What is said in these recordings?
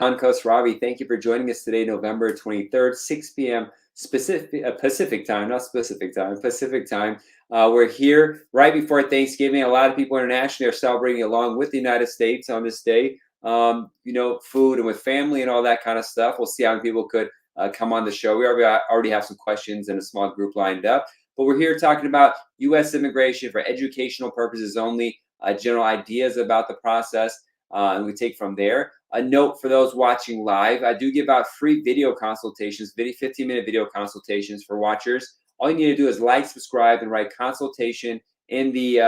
Khosravi. Thank you for joining us today, November 23rd, 6 p.m. Pacific time, not specific time, Pacific time. We're here right before Thanksgiving. A lot of people internationally are celebrating along with the United States on this day. Food and with family and all that kind of stuff. We'll see how many people could come on the show. We already have some questions and a small group lined up. But we're here talking about U.S. immigration for educational purposes only, general ideas about the process, and we take from there. A note for those watching live, I do give out free video consultations, 15-minute video consultations for watchers. All you need to do is like, subscribe, and write consultation in the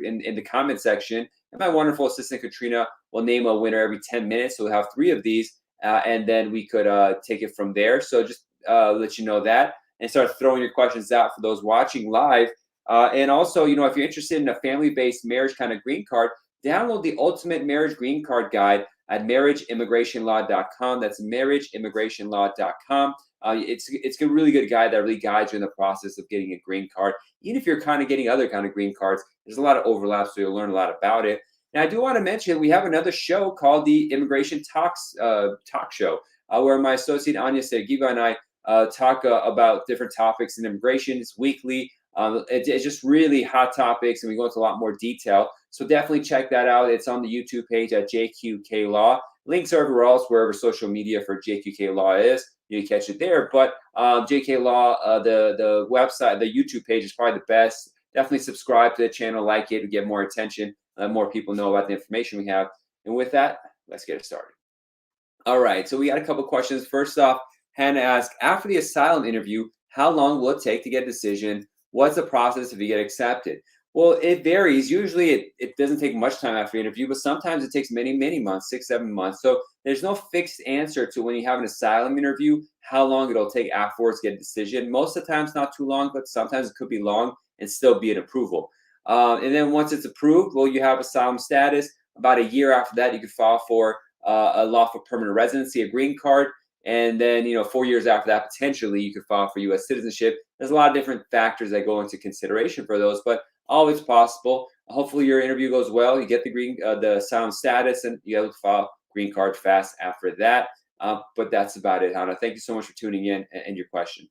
in the comment section. And my wonderful assistant Katrina will name a winner every 10 minutes. So we'll have 3 of these, and then we could take it from there. So just let you know that, and start throwing your questions out for those watching live. And also, if you're interested in a family-based marriage kind of green card, download the Ultimate Marriage Green Card Guide at marriageimmigrationlaw.com. That's marriageimmigrationlaw.com. It's a really good guide that really guides you in the process of getting a green card. Even if you're kind of getting other kind of green cards, there's a lot of overlap, so you'll learn a lot about it. Now, I do want to mention we have another show called the Immigration Talks Talk Show, where my associate Anya Sergiva and I talk about different topics in immigration. It's weekly. It's just really hot topics, and we go into a lot more detail. So definitely check that out. It's on the YouTube page at JQK Law. Links are everywhere else, wherever social media for JQK Law is. You can catch it there. But JK Law, the website, the YouTube page is probably the best. Definitely subscribe to the channel, like it, to get more attention, let more people know about the information we have. And with that, let's get it started. All right, so we got a couple questions. First off, Hannah asked, after the asylum interview, how long will it take to get a decision? What's the process if you get accepted? Well, it varies. Usually it doesn't take much time after the interview, but sometimes it takes many, many months, 6, 7 months. So there's no fixed answer to when you have an asylum interview, how long it'll take afterwards to get a decision. Most of the time it's not too long, but sometimes it could be long and still be an approval. And then once it's approved, well, you have asylum status. About a year after that, you could file for a lawful permanent residency, a green card. And then, 4 years after that, potentially you could file for U.S. citizenship. There's a lot of different factors that go into consideration for those, but always possible. Hopefully your interview goes well. You get the asylum status, and you have to file green card fast after that. But that's about it, Hannah. Thank you so much for tuning in and your question.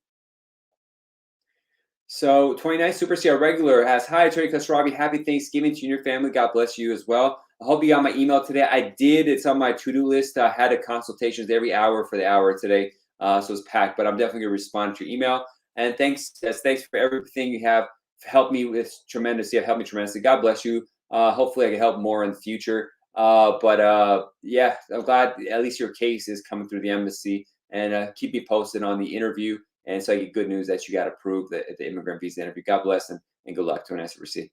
So 29 Super CR Regular has, hi, Attorney Khosravi. Happy Thanksgiving to you and your family. God bless you as well. I hope you got my email today. I did. It's on my to-do list. I had a consultations every hour for the hour today. So it's packed, but I'm definitely going to respond to your email. And thanks for everything you have helped me with tremendously. Have helped me tremendously. God bless you. Hopefully I can help more in the future. Yeah, I'm glad at least your case is coming through the embassy, and keep me posted on the interview. And so I get good news that you got approved at the immigrant visa interview. God bless, and good luck to an SRC.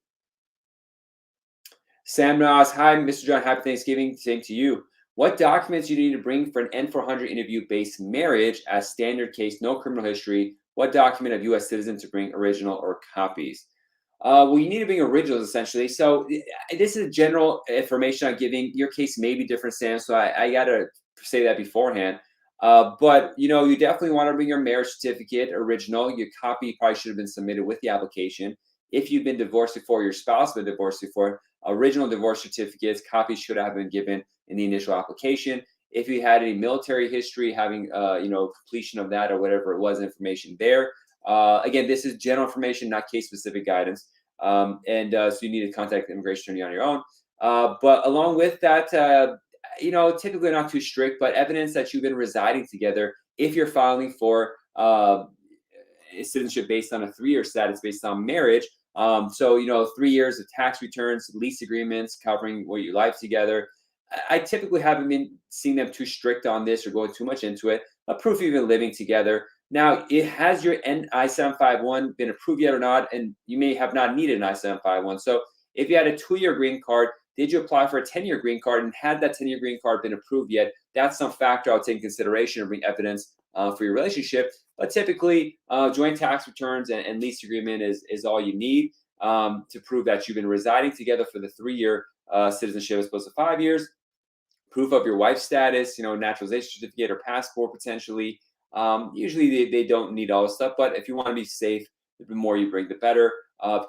Sam Nas, hi, Mr. John, happy Thanksgiving. Same to you. What documents you need to bring for an N400 interview-based marriage as standard case, no criminal history? What document of U.S. citizen to bring, original or copies? Well, you need to bring originals, essentially. So this is general information I'm giving. Your case may be different, Sam, so I got to say that beforehand. But you definitely want to bring your marriage certificate, original. Your copy probably should have been submitted with the application. If you've been divorced before, your spouse been divorced before, original divorce certificates, copies should have been given in the initial application. If you had any military history, having completion of that or whatever it was, information there. Again, this is general information, not case-specific guidance. So you need to contact the immigration attorney on your own. But along with that, typically not too strict, but evidence that you've been residing together if you're filing for citizenship based on a 3-year status based on marriage. 3 years of tax returns, lease agreements covering where you live together. I typically haven't been seeing them too strict on this or going too much into it. A proof you've been living together. Now, has your I-751 been approved yet or not? And you may have not needed an I-751. So if you had a 2-year green card, did you apply for a 10-year green card? And had that 10-year green card been approved yet? That's some factor I would take in consideration or bring evidence for your relationship. But typically, joint tax returns and lease agreement is all you need to prove that you've been residing together for the 3-year citizenship as opposed to 5 years. Proof of your wife's status, naturalization certificate or passport potentially. Usually they don't need all this stuff, but if you want to be safe, the more you bring, the better.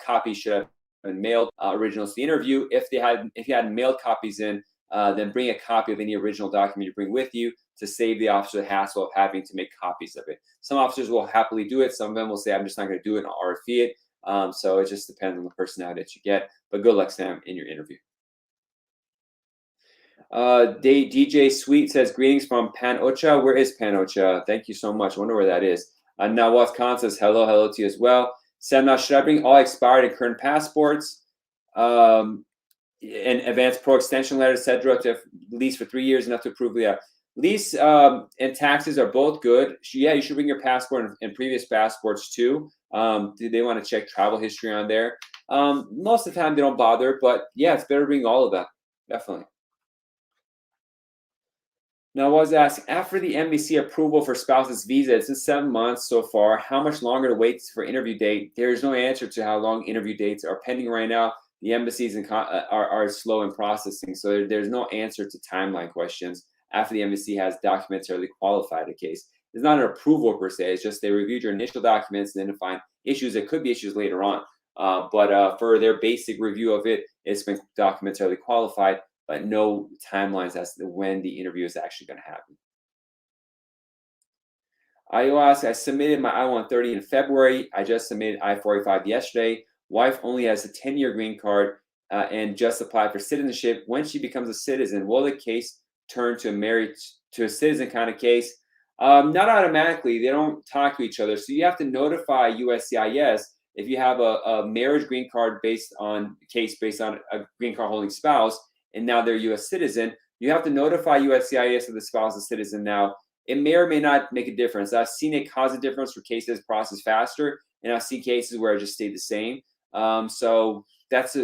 Copies should have been mailed, originals to the interview. If you had mailed copies in, then bring a copy of any original document you bring with you to save the officer the hassle of having to make copies of it. Some officers will happily do it. Some of them will say, I'm just not going to do it, and I'll RFE it. So it just depends on the personality that you get. But good luck, Sam, in your interview. DJ Sweet says, greetings from Panocha. Where is Panocha? Thank you so much. I wonder where that is. Nawaz Khan says, hello to you as well. Sam, now should I bring all expired and current passports and advanced pro extension letters, etc., to lease for 3 years, enough to approve? Yeah. Lease and taxes are both good. Yeah, you should bring your passport and previous passports too. They want to check travel history on there. Most of the time they don't bother, but yeah, it's better to bring all of that. Definitely. Now, I was asked, after the embassy approval for spouse's visa, it's been 7 months so far. How much longer to wait for interview date? There is no answer to how long interview dates are pending right now. The embassies are slow in processing, so there's no answer to timeline questions after the embassy has documentarily qualified a case. It's not an approval per se. It's just they reviewed your initial documents and then to find issues. There could be issues later on, but for their basic review of it, it's been documentarily qualified, but no timelines as to when the interview is actually going to happen. I submitted my I-130 in February. I just submitted I-45 yesterday. Wife only has a 10-year green card and just applied for citizenship. When she becomes a citizen, will the case turn to a married to a citizen kind of case? Not automatically. They don't talk to each other. So you have to notify USCIS if you have a marriage green card based on a green card holding spouse, and now they're a U.S. citizen. You have to notify USCIS of the spouse is citizen now. It may or may not make a difference. I've seen it cause a difference for cases process faster, and I've seen cases where it just stayed the same. So that's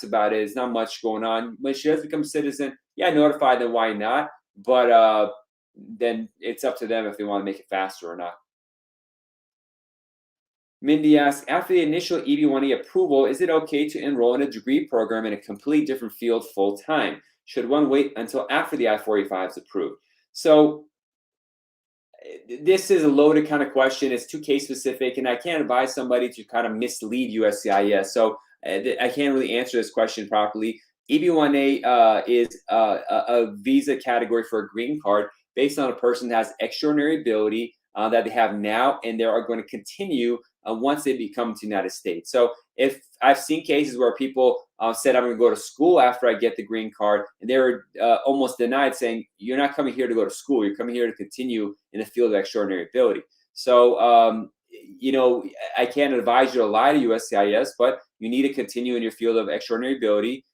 about it. There's not much going on. When she does become a citizen, yeah, notify them. Why not? But then it's up to them if they want to make it faster or not. Mindy asks, after the initial EB-1A approval, is it okay to enroll in a degree program in a completely different field full time? Should one wait until after the I-45 is approved? So this is a loaded kind of question. It's too case specific, and I can't advise somebody to kind of mislead USCIS. So I can't really answer this question properly. EB-1A is a visa category for a green card based on a person that has extraordinary ability that they have now, and they are going to continue once they become to the United States. So if I've seen cases where people said, I'm going to go to school after I get the green card, and they were almost denied, saying, you're not coming here to go to school. You're coming here to continue in the field of extraordinary ability. So, I can't advise you to lie to USCIS, but you need to continue in your field of extraordinary ability.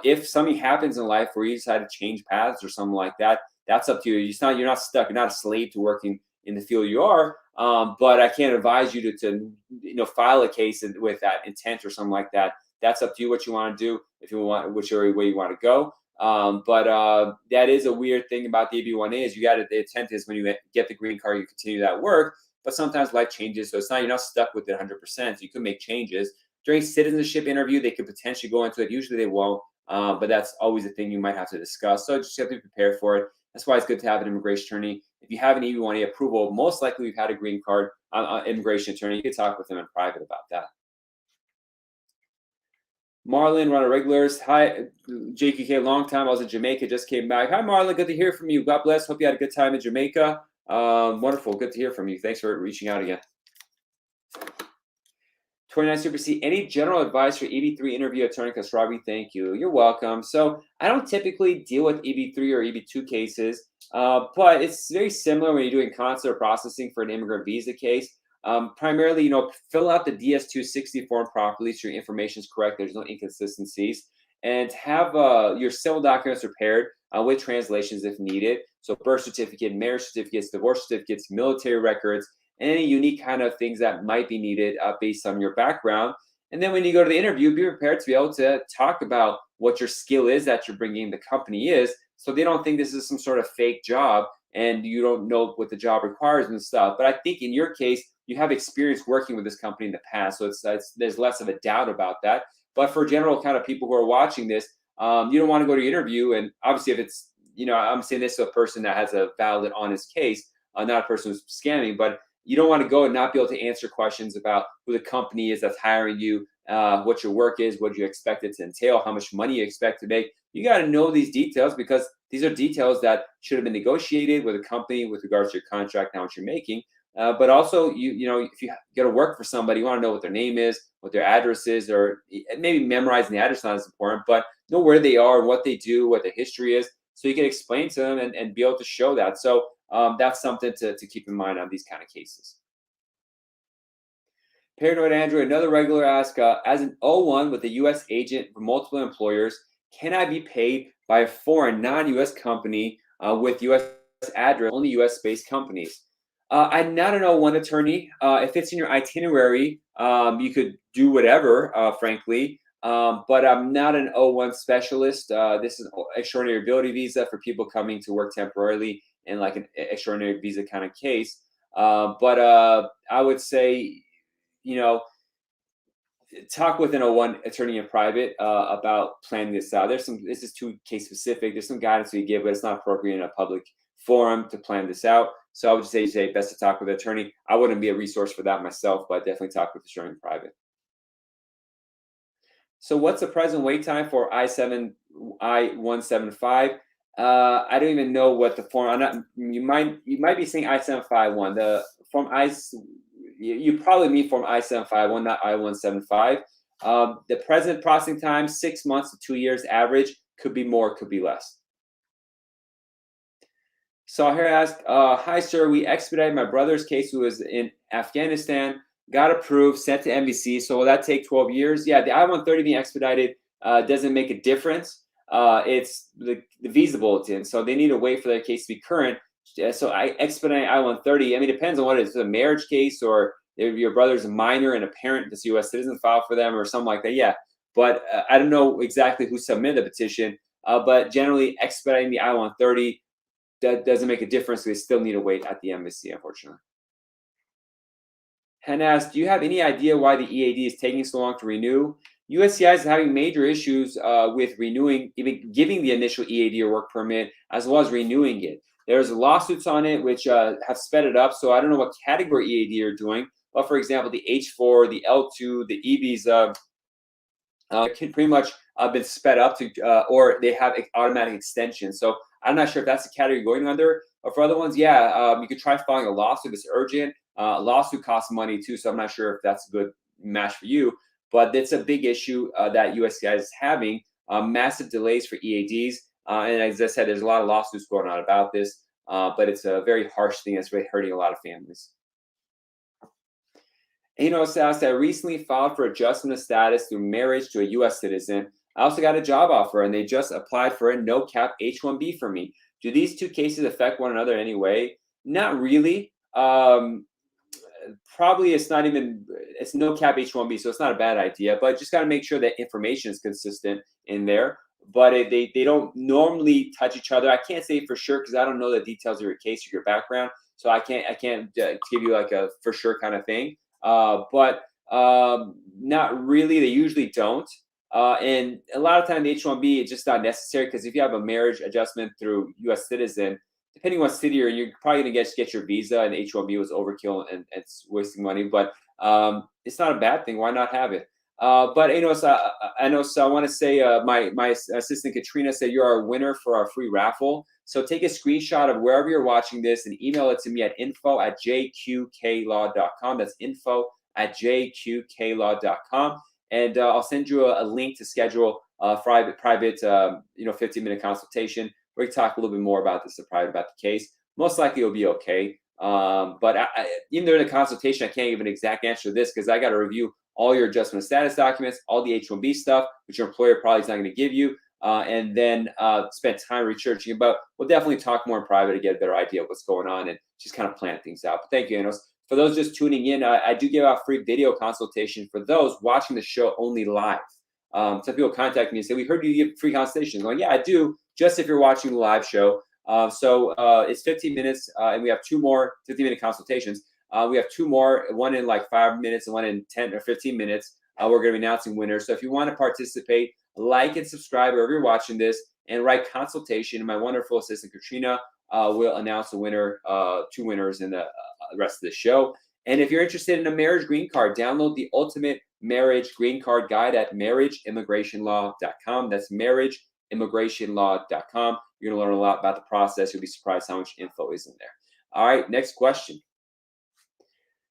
If something happens in life where you decide to change paths or something like that, that's up to you. You're not stuck. You're not a slave to working in the field you are. But I can't advise you to file a case with that intent or something like that. That's up to you what you want to do, if you want, whichever way you want to go. But that is a weird thing about the EB-1A is the intent is when you get the green card, you continue that work. But sometimes life changes, so you're not stuck with it 100%. So you can make changes. During citizenship interview, they could potentially go into it. Usually they won't, but that's always a thing you might have to discuss. So just have to be prepared for it. That's why it's good to have an immigration attorney. If you have an EB-1A approval, most likely you've had a green card immigration attorney. You can talk with them in private about that. Marlon, one of regulars. Hi, JQK, long time. I was in Jamaica, just came back. Hi, Marlon. Good to hear from you. God bless. Hope you had a good time in Jamaica. Wonderful. Good to hear from you. Thanks for reaching out again. 29 Super C. Any general advice for EB-3 interview attorney Khosravi? Thank you. You're welcome. So I don't typically deal with EB-3 or EB-2 cases, but it's very similar when you're doing consular processing for an immigrant visa case. Primarily, fill out the DS-260 form properly so your information is correct. There's no inconsistencies. And have your civil documents prepared with translations if needed. So birth certificate, marriage certificates, divorce certificates, military records, any unique kind of things that might be needed based on your background. And then when you go to the interview, be prepared to be able to talk about what your skill is that you're bringing the company is, so they don't think this is some sort of fake job and you don't know what the job requires and stuff. But I think in your case, you have experience working with this company in the past, so there's less of a doubt about that. But for general kind of people who are watching this, you don't want to go to your interview. And obviously if it's, I'm saying this to a person that has a valid, honest case, not a person who's scamming, but you don't want to go and not be able to answer questions about who the company is that's hiring you what your work is, what you expect it to entail, how much money you expect to make. You got to know these details because these are details that should have been negotiated with a company with regards to your contract and how much you're making. But also, you know, if you go to work for somebody, you want to know what their name is, what their address is, or maybe memorizing the address not as important, but know where they are, what they do, what their history is, so you can explain to them and be able to show that. So that's something to keep in mind on these kind of cases. Paranoid Android, another regular ask, as an O1 with a U.S. agent for multiple employers, can I be paid by a foreign non-U.S. company with U.S. address, only U.S.-based companies? I'm not an O1 attorney. If it's in your itinerary, you could do whatever, frankly. But I'm not an O1 specialist. This is an extraordinary ability visa for people coming to work temporarily in like an extraordinary visa kind of case. But I would say, you know, talk with an O1 attorney in private about planning this out. This is too case specific. There's some guidance we give, but it's not appropriate in a public forum to plan this out. So I would just say best to talk with an attorney. I wouldn't be a resource for that myself, but definitely talk with the attorney in private. So what's the present wait time for I-175? I don't even know what the form. You might be saying I-751. The form you probably mean form I-751, not I-175. The present processing time, 6 months to 2 years average. Could be more, could be less. So here I ask, hi sir, we expedited my brother's case who was in Afghanistan, got approved, sent to NBC. So will that take 12 years? Yeah, the I-130 being expedited doesn't make a difference. It's the visa bulletin. So they need to wait for their case to be current. So I expedite I-130. I mean, it depends on what it is. It's a marriage case or your brother's a minor and a parent that's a U.S. citizen filed for them or something like that. Yeah, but I don't know exactly who submitted the petition. But generally expediting the I-130, that doesn't make a difference. They still need to wait at the embassy, unfortunately. Hen asked, do you have any idea why the EAD is taking so long to renew? USCIS is having major issues with renewing, even giving the initial EAD or work permit, as well as renewing it. There's lawsuits on it which have sped it up. So I don't know what category EAD you're doing, but for example, the H4, the L2, the E visa can pretty much been sped up to, or they have automatic extension. So I'm not sure if that's the category you're going under. Or for other ones, yeah, you could try filing a lawsuit. It's urgent. A lawsuit costs money too, so I'm not sure if that's a good match for you. But it's a big issue that USCIS is having, massive delays for EADs. And as I said, there's a lot of lawsuits going on about this, but it's a very harsh thing that's really hurting a lot of families. Says, I recently filed for adjustment of status through marriage to a U.S. citizen. I also got a job offer, and they just applied for a no-cap H-1B for me. Do these two cases affect one another in any way? Not really. Probably it's no-cap H-1B, so it's not a bad idea. But just got to make sure that information is consistent in there. But they don't normally touch each other. I can't say for sure because I don't know the details of your case or your background, so I can't give you like a for sure kind of thing. But not really. They usually don't. And a lot of time the H-1B is just not necessary because if you have a marriage adjustment through U.S. citizen, depending on what city you're probably gonna get your visa, and H-1B was overkill and it's wasting money. But it's not a bad thing. Why not have it? But so I want to say my assistant Katrina said you are a winner for our free raffle. So take a screenshot of wherever you're watching this and email it to me at info@jqqlaw.com. That's info@jqqlaw.com. And I'll send you a link to schedule a private 15-minute consultation where we talk a little bit more about this, about the case. Most likely it'll be okay. But even during the consultation, I can't give an exact answer to this because I got to review all your adjustment of status documents, all the H-1B stuff, which your employer probably is not going to give you, and then spend time researching. But we'll definitely talk more in private to get a better idea of what's going on and just kind of plan things out. But thank you, Anos. For those just tuning in, I do give out free video consultation for those watching the show only live. Some people contact me and say, we heard you give free consultations. I'm like, yeah, I do, just if you're watching the live show. So it's 15 minutes, and we have 2 more 15-minute consultations. We have 2 more, one in like 5 minutes and one in 10 or 15 minutes. We're going to be announcing winners. So if you want to participate, like and subscribe wherever you're watching this, and write consultation. My wonderful assistant Katrina will announce the winner, 2 winners in the rest of the show. And if you're interested in a marriage green card, download the Ultimate marriage green card guide at marriageimmigrationlaw.com. That's marriageimmigrationlaw.com. You're going to learn a lot about the process. You'll be surprised how much info is in there. All right, next question.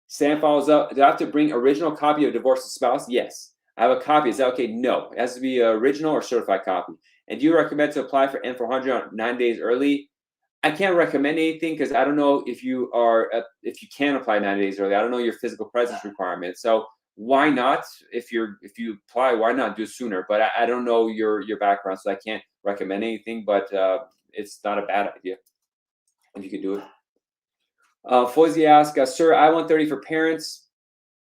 Sam follows up. Do I have to bring original copy of divorced spouse? Yes. I have a copy. Is that okay? No. It has to be an original or certified copy. And do you recommend to apply for N400 9 days early? I can't recommend anything because I don't know if you can apply 9 days early. I don't know your physical presence requirement. So why not? If you apply, why not do it sooner? But I don't know your background, so I can't recommend anything. But it's not a bad idea if you could do it. Foisey asks, sir, I-130 for parents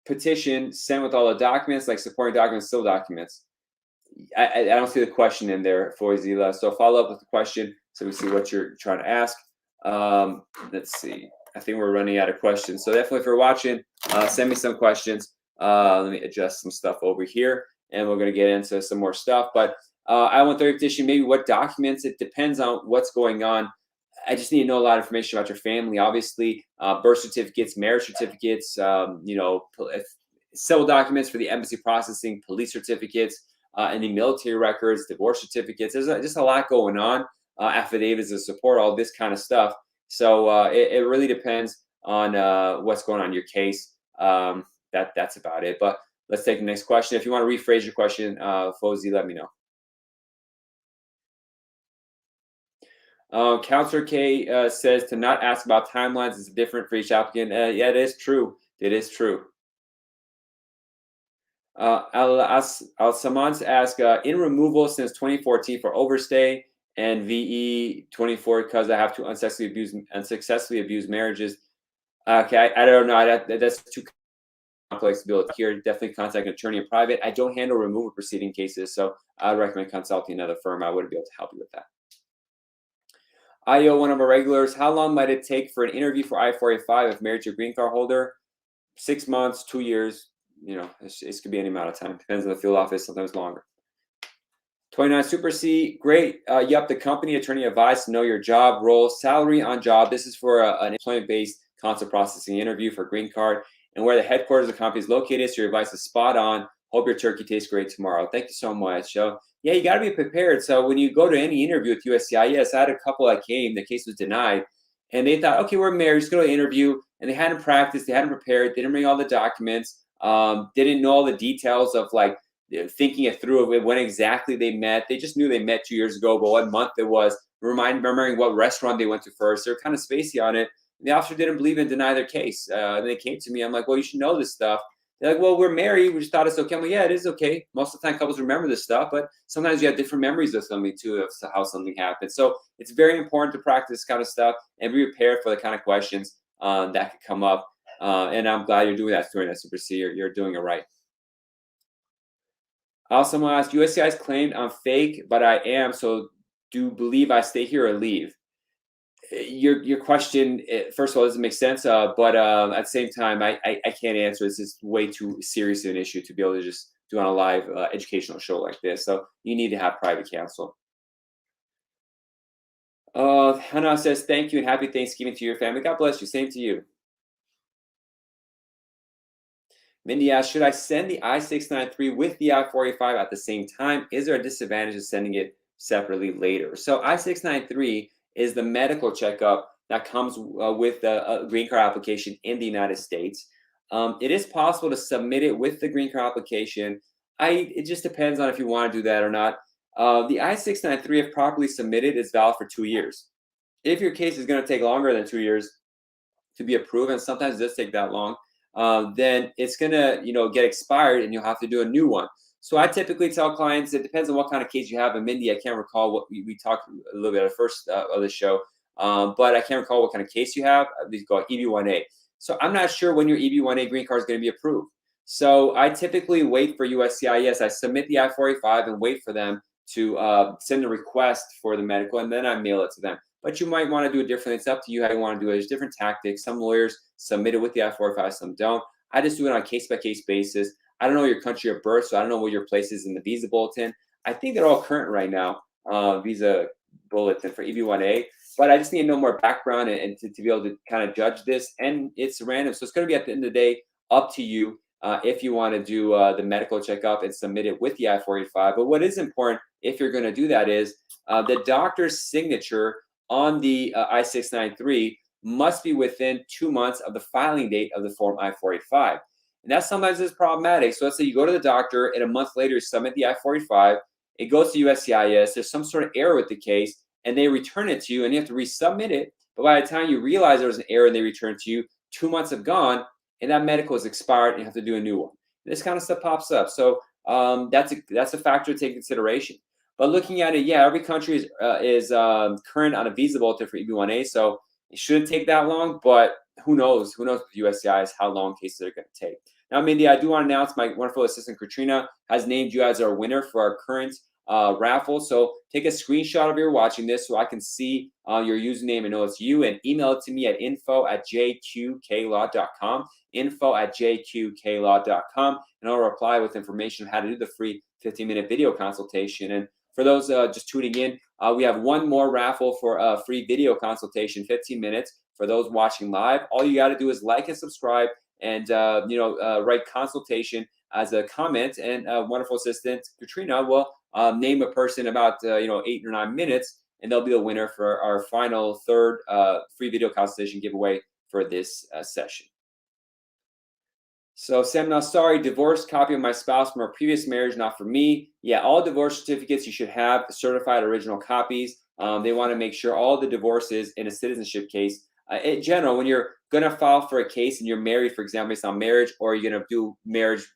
petition sent with all the documents, like supporting documents, still documents. I don't see the question in there, Foisey. So follow up with the question so we see what you're trying to ask. Let's see. I think we're running out of questions. So definitely if you're watching, send me some questions. Let me adjust some stuff over here, and we're going to get into some more stuff. But I-130 petition, maybe what documents, it depends on what's going on. I just need to know a lot of information about your family. Obviously, birth certificates, marriage certificates, civil documents for the embassy processing, police certificates, any military records, divorce certificates. There's just a lot going on. Affidavits of support, all this kind of stuff. So it really depends on what's going on in your case. That's about it. But let's take the next question. If you want to rephrase your question, Fozi, let me know. Counselor K says to not ask about timelines is different for each applicant. Yeah, it is true. It is true. Al-Samans asks, in removal since 2014 for overstay and VE 24 because I have to unsuccessfully abuse marriages. Okay, I don't know. That's too complex to be able to hear. Definitely contact an attorney in private. I don't handle removal proceeding cases, so I would recommend consulting another firm. I wouldn't be able to help you with that. IO, one of our regulars, how long might it take for an interview for I-485 if married to a green card holder? 6 months, 2 years, it could be any amount of time. Depends on the field office, sometimes longer. 29 Super C, great. Yep, the company attorney advised to know your job, role, salary on job. This is for an employment-based consular processing interview for green card and where the headquarters of the company is located. So your advice is spot on. Hope your turkey tastes great tomorrow. Thank you so much. So yeah, you got to be prepared. So when you go to any interview with USCIS, I had a couple that came, the case was denied, and they thought, okay, we're married, just go to the interview, and they hadn't practiced, they hadn't prepared, they didn't bring all the documents, didn't know all the details of like thinking it through of when exactly they met. They just knew they met 2 years ago, but what month it was, remembering what restaurant they went to first. They're kind of spacey on it. The officer didn't believe and deny their case. And they came to me. I'm like, well, you should know this stuff. They're like, well, we're married. We just thought it's okay. I'm like, yeah, it is okay. Most of the time, couples remember this stuff, but sometimes you have different memories of something too, of how something happened. So it's very important to practice this kind of stuff and be prepared for the kind of questions that could come up. And I'm glad you're doing that, during that Super C. You're doing it right. Also, someone asked, USCIS claimed I'm fake, but I am. So do you believe I stay here or leave? Your question, first of all, doesn't make sense, but at the same time, I can't answer. This is way too serious an issue to be able to just do on a live educational show like this. So you need to have private counsel. Hannah says, thank you and happy Thanksgiving to your family. God bless you. Same to you. Mindy asks, should I send the I-693 with the I-485 at the same time? Is there a disadvantage of sending it separately later? So I-693 is the medical checkup that comes with a green card application in the United States. It is possible to submit it with the green card application. It just depends on if you want to do that or not. The I-693, if properly submitted, is valid for 2 years. If your case is going to take longer than 2 years to be approved, and sometimes it does take that long, then it's going to get expired and you'll have to do a new one. So I typically tell clients, it depends on what kind of case you have. And Mindy, I can't recall what we talked a little bit at the first of the show, but I can't recall what kind of case you have. These go EB-1A. So I'm not sure when your EB-1A green card is going to be approved. So I typically wait for USCIS. I submit the I-485 and wait for them to send a request for the medical, and then I mail it to them. But you might want to do it differently. It's up to you how you want to do it. There's different tactics. Some lawyers submit it with the I-485, some don't. I just do it on a case-by-case basis. I don't know your country of birth, so I don't know what your place is in the visa bulletin. I think they're all current right now, visa bulletin for EB-1A. But I just need to know more background and to be able to kind of judge this. And it's random, so it's going to be at the end of the day up to you. if you want to do the medical checkup and submit it with the I-485. But what is important if you're going to do that is the doctor's signature on the I-693 must be within 2 months of the filing date of the Form I-485. And that sometimes is problematic. So let's say you go to the doctor and a month later you submit the I-485, it goes to USCIS, there's some sort of error with the case, and they return it to you and you have to resubmit it. But by the time you realize there was an error and they return it to you, 2 months have gone and that medical is expired and you have to do a new one. This kind of stuff pops up. So that's a factor to take into consideration. But looking at it, yeah, every country is current on a visa bulletin for EB-1A, so it shouldn't take that long, but who knows? Who knows with USCIS how long cases are going to take. Now, Mindy, I do want to announce my wonderful assistant, Katrina, has named you as our winner for our current raffle. So take a screenshot of your watching this so I can see your username and know it's you, and email it to me at info@jqqlaw.com, info@jqqlaw.com, and I'll reply with information on how to do the free 15-minute video consultation. And for those just tuning in, we have one more raffle for a free video consultation, 15 minutes for those watching live. All you got to do is like and subscribe, and write consultation as a comment, and wonderful assistant Katrina will name a person about 8 or 9 minutes, and they'll be the winner for our final third free video consultation giveaway for this session. So Sam, now sorry, divorced copy of my spouse from our previous marriage, not for me. Yeah, all divorce certificates you should have certified original copies. They want to make sure all the divorces in a citizenship case, in general, when you're going to file for a case and you're married, for example, based on marriage, or you're going to do marriage,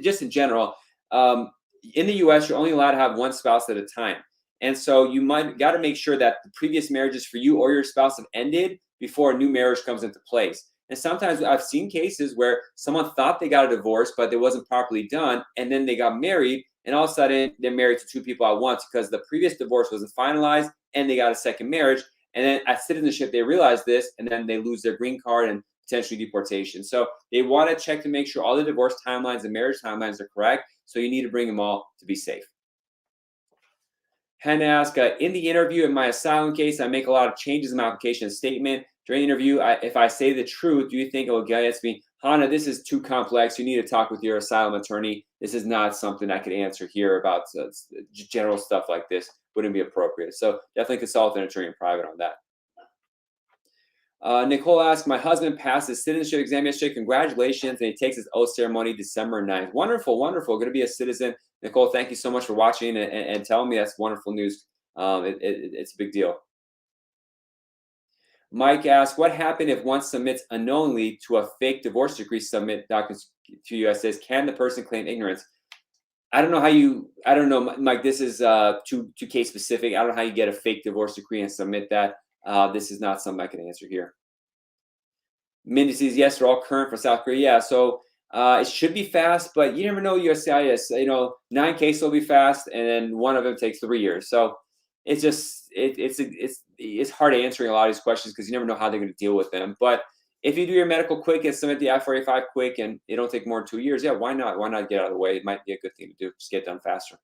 just in general, in the U.S., you're only allowed to have one spouse at a time. And so you might got to make sure that the previous marriages for you or your spouse have ended before a new marriage comes into place. And sometimes I've seen cases where someone thought they got a divorce, but it wasn't properly done, and then they got married, and all of a sudden they're married to 2 people at once because the previous divorce wasn't finalized, and they got a second marriage. And then at citizenship, they realize this, and then they lose their green card and potentially deportation. So they want to check to make sure all the divorce timelines and marriage timelines are correct. So you need to bring them all to be safe. Hen asked, in the interview in my asylum case, I make a lot of changes in my application statement. During the interview, if I say the truth, do you think it will get against me? Hannah, this is too complex. You need to talk with your asylum attorney. This is not something I could answer here about general stuff like this. Wouldn't be appropriate. So definitely consult an attorney in private on that. Nicole asked, my husband passed his citizenship exam yesterday. Congratulations. And he takes his oath ceremony December 9th. Wonderful, wonderful. Going to be a citizen. Nicole, thank you so much for watching and telling me. That's wonderful news. It's a big deal. Mike asked, what happened if one submits unknowingly to a fake divorce decree submit documents to USCIS? Can the person claim ignorance? I don't know, Mike, this is too case specific. I don't know how you get a fake divorce decree and submit that. This is not something I can answer here. Mindy says, yes, they're all current for South Korea. Yeah, so it should be fast, but you never know USCIS. 9 cases will be fast, and then one of them takes 3 years. So it's just it's hard answering a lot of these questions because you never know how they're going to deal with them. But if you do your medical quick and submit the I-485 quick, and it don't take more than 2 years, yeah, why not? Why not get out of the way? It might be a good thing to do. Just get it done faster.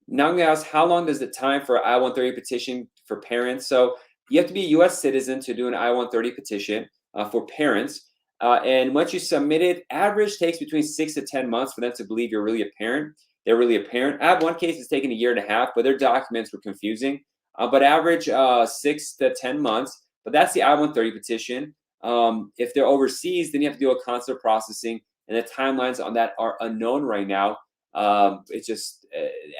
Now I'm going to ask, how long does the time for an I-130 petition for parents? So you have to be a U.S. citizen to do an I-130 petition for parents. And once you submit it, average takes between 6 to 10 months for them to believe you're really a parent. They're really a parent. I have one case that's taken 1.5 years, but their documents were confusing. But average 6 to 10 months. But that's the I-130 petition. If they're overseas, then you have to deal with consular processing, and the timelines on that are unknown right now. It's just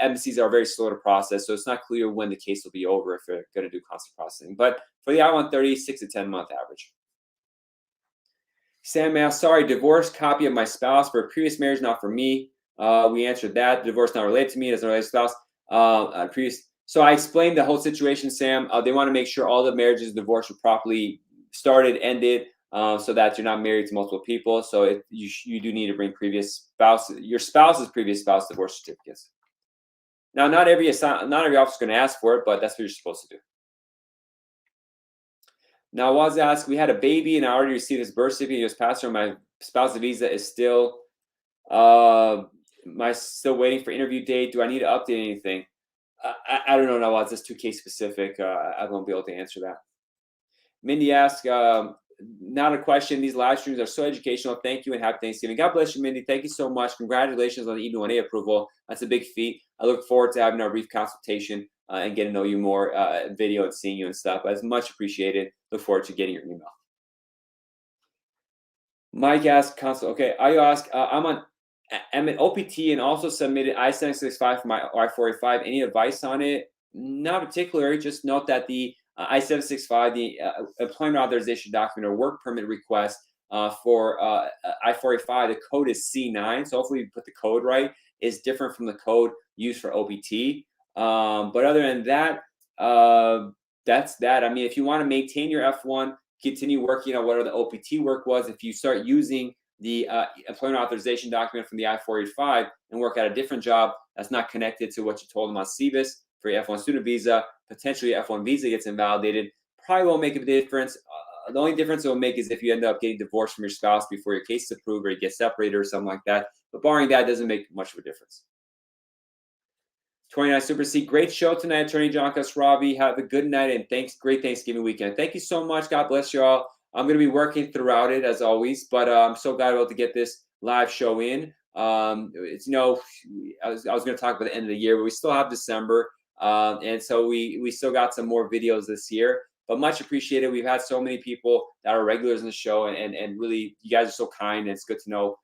embassies are very slow to process, so it's not clear when the case will be over if they're going to do consular processing. But for the I-130, 6 to 10 month average. Sam asked, sorry, divorce copy of my spouse for a previous marriage, not for me. We answered that. The divorce not related to me, doesn't relate to spouse. So I explained the whole situation, Sam. They want to make sure all the marriages and divorce were properly started, ended, so that you're not married to multiple people. So you do need to bring your spouse's previous spouse divorce certificates. Now, not every office is going to ask for it, but that's what you're supposed to do. Now, I was asked, we had a baby and I already received his birth certificate. He was passed through. My spouse's visa is still, still waiting for interview date. Do I need to update anything? I don't know, Nawaz. That's too case specific. I won't be able to answer that. Mindy asked, not a question. These live streams are so educational. Thank you and happy Thanksgiving. God bless you, Mindy. Thank you so much. Congratulations on the E1A approval. That's a big feat. I look forward to having our brief consultation and getting to know you more video and seeing you and stuff. That's much appreciated. Look forward to getting your email. Mike asked, okay, I ask, I'm an OPT and also submitted I-765 for my I-485. Any advice on it? Not particularly. Just note that the I-765, the employment authorization document or work permit request for I-485, the code is C9. So hopefully you put the code right. Is different from the code used for OPT. But other than that, that's that. I mean, if you want to maintain your F1, continue working on whatever the OPT work was. If you start using the employment authorization document from the I-485 and work at a different job that's not connected to what you told them on CBIS for your F1 student visa, potentially your F1 visa gets invalidated, probably won't make a difference. The only difference it will make is if you end up getting divorced from your spouse before your case is approved or you get separated or something like that. But barring that, doesn't make much of a difference. 29 Super C, great show tonight, Attorney John Khosravi. Have a good night and great Thanksgiving weekend. Thank you so much. God bless you all. I'm going to be working throughout it as always, but I'm so glad about to get this live show in. It's I was going to talk about the end of the year, but we still have December, and so we still got some more videos this year. But much appreciated. We've had so many people that are regulars in the show, and really, you guys are so kind, and it's good to know.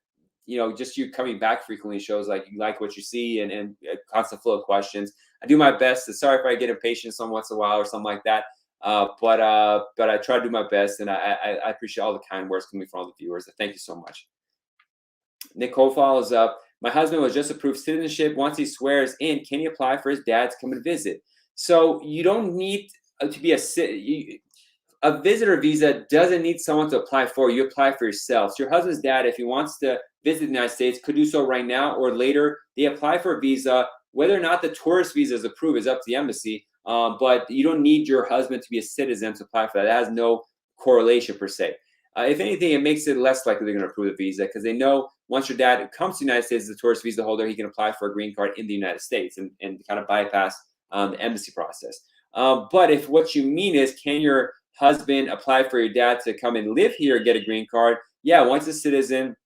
Just you coming back frequently shows like you like what you see and a constant flow of questions. I do my best. Sorry if I get impatient some once in a while or something like that. But I try to do my best, and I appreciate all the kind words coming from all the viewers. Thank you so much. Nicole follows up. My husband was just approved citizenship. Once he swears in, can he apply for his dad to come and visit? So you don't need to be a visitor visa doesn't need someone to apply for. You apply for yourself. So your husband's dad, if he wants to visit the United States, could do so right now or later. They apply for a visa. Whether or not the tourist visa is approved is up to the embassy. But you don't need your husband to be a citizen to apply for that. That has no correlation per se. If anything, it makes it less likely they're going to approve the visa because they know once your dad comes to the United States as a tourist visa holder, he can apply for a green card in the United States and kind of bypass the embassy process. But if what you mean is, can your husband apply for your dad to come and live here and get a green card? Yeah, once a citizen,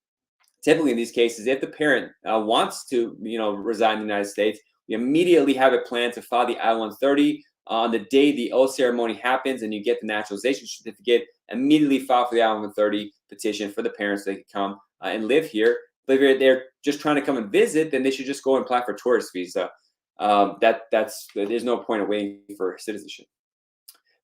typically in these cases, if the parent wants to, reside in the United States, we immediately have a plan to file the I-130 on the day the oath ceremony happens, and you get the naturalization certificate. Immediately file for the I-130 petition for the parents so they can come and live here. But if they're just trying to come and visit, then they should just go and apply for a tourist visa. There's no point of waiting for citizenship.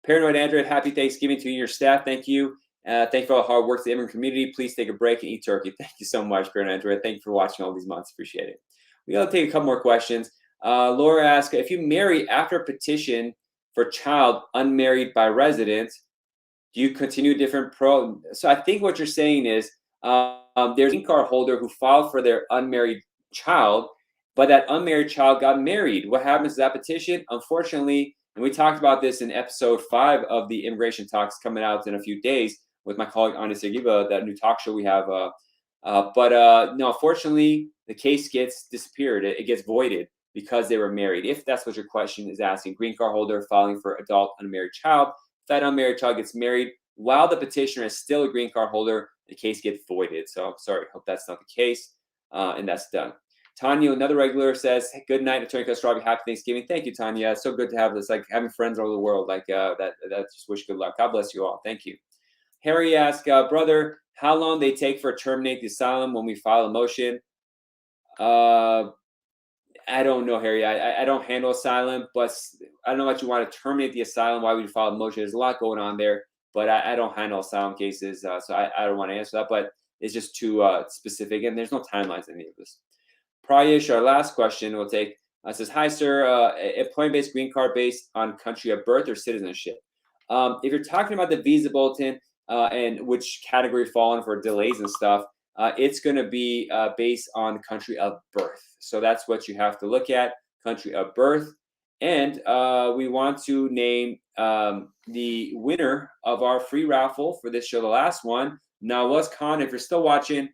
Paranoid Android, happy Thanksgiving to you and your staff. Thank you. Thank you for all the hard work to the immigrant community. Please take a break and eat turkey. Thank you so much, Paranoid Android. Thank you for watching all these months. Appreciate it. We got to take a couple more questions. Laura asks, if you marry after a petition for child unmarried by resident, do you continue a different pro? So I think what you're saying is there's a green card holder who filed for their unmarried child, but that unmarried child got married. What happens to that petition? Unfortunately, and we talked about this in episode 5 of the Immigration Talks coming out in a few days with my colleague Unedited, that new talk show we have. No, unfortunately, the case gets disappeared. It gets voided because they were married. If that's what your question is asking, green card holder filing for adult unmarried child. If that unmarried child gets married while the petitioner is still a green card holder, the case gets voided. So I'm sorry, hope that's not the case. And that's done. Tanya, another regular, says, hey, good night, Attorney Khosravi. Happy Thanksgiving. Thank you, Tanya. It's so good to have this, like having friends all over the world. That just wish good luck. God bless you all. Thank you. Harry asked, brother, how long they take for terminate the asylum when we file a motion? I don't know, Harry. I don't handle asylum, but I don't know what you want to terminate the asylum. Why would you file a motion? There's a lot going on there, but I don't handle asylum cases, so I don't want to answer that. But it's just too specific, and there's no timelines in any of this. Prayesh, our last question we'll take, says, hi, sir. Employment-based green card based on country of birth or citizenship? If you're talking about the visa bulletin and which category fall in for delays and stuff, it's going to be based on country of birth. So that's what you have to look at, country of birth. And we want to name the winner of our free raffle for this show, the last one, Nawaz Khan. If you're still watching,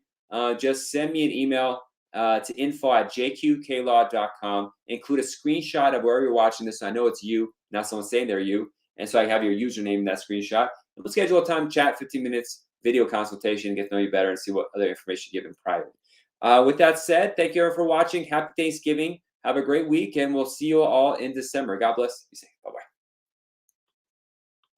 just send me an email to info@jqqlaw.com. Include a screenshot of wherever you're watching this, so I know it's you, not someone saying they're you. And so I have your username in that screenshot. we'll schedule a time, chat, 15 minutes, video consultation, get to know you better and see what other information you give in private. With that said, thank you everyone for watching. Happy Thanksgiving. Have a great week, and we'll see you all in December. God bless. Be safe.